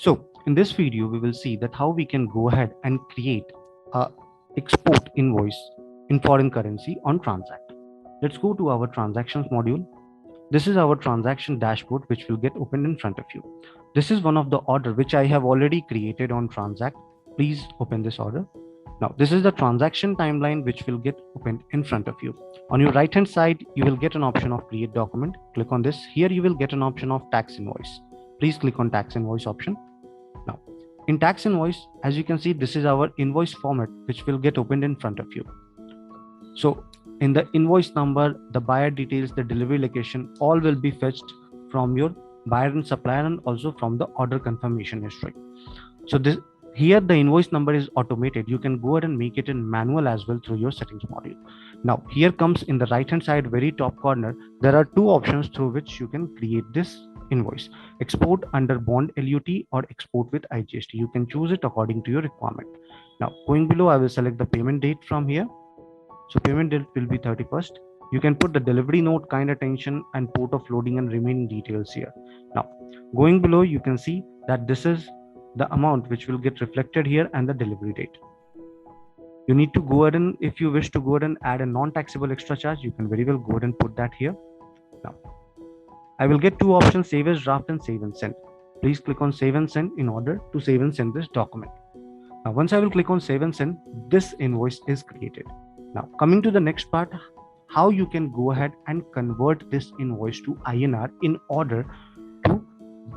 So in this video, we will see that how we can go ahead and create a export invoice in foreign currency on TranZact. Let's go to our transactions module. This is our transaction dashboard, which will get opened in front of you. This is one of the order which I have already created on TranZact. Please open this order. Now, this is the transaction timeline which will get opened in front of you. On your right hand side, you will get an option of create document. Click on this. Here you will get an option of tax invoice. Please click on tax invoice option. Now, in tax invoice, as you can see, this is our invoice format which will get opened in front of you. So in the invoice number, the buyer details, the delivery location, all will be fetched from your buyer and supplier and also from the order confirmation history. So this here the invoice number is automated. You can go ahead and make it in manual as well through your settings module. Now here comes in the right hand side very top corner, there are two options through which you can create this invoice: export under bond LUT or export with IGST. You can choose it according to your requirement. Now going below, I will select the payment date from here. So payment date will be 31st. You can put the delivery note, kind attention, and port of loading and remaining details here. Now going below, you can see that this is the amount which will get reflected here and the delivery date. You need to go ahead and, if you wish to go ahead and add a non-taxable extra charge, you can very well go ahead and put that here. Now I will get two options: save as draft and save and send. Please click on save and send in order to save and send this document. Now once I will click on save and send, this invoice is created. Now coming to the next part, how you can go ahead and convert this invoice to INR in order to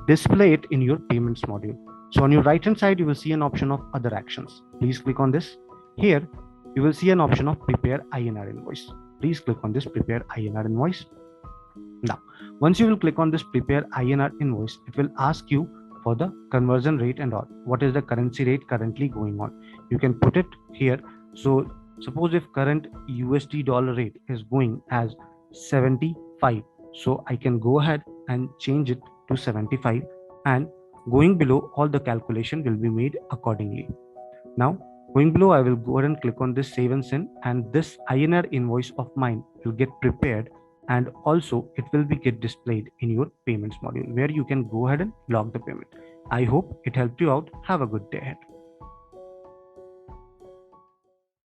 display it in your payments module. So on your right hand side, you will see an option of other actions. Please click on this. Here you will see an option of prepare INR invoice. Please click on this prepare INR invoice. Now once you will click on this prepare INR invoice, it will ask you for the conversion rate and all. What is the currency rate currently going on? You can put it here. So suppose if current USD dollar rate is going as 75, so I can go ahead and change it to 75, and going below, all the calculation will be made accordingly. Now going below, I will go ahead and click on this save and send, and this INR invoice of mine will get prepared, and also it will be get displayed in your payments module where you can go ahead and log the payment. I hope it helped you out. Have a good day ahead.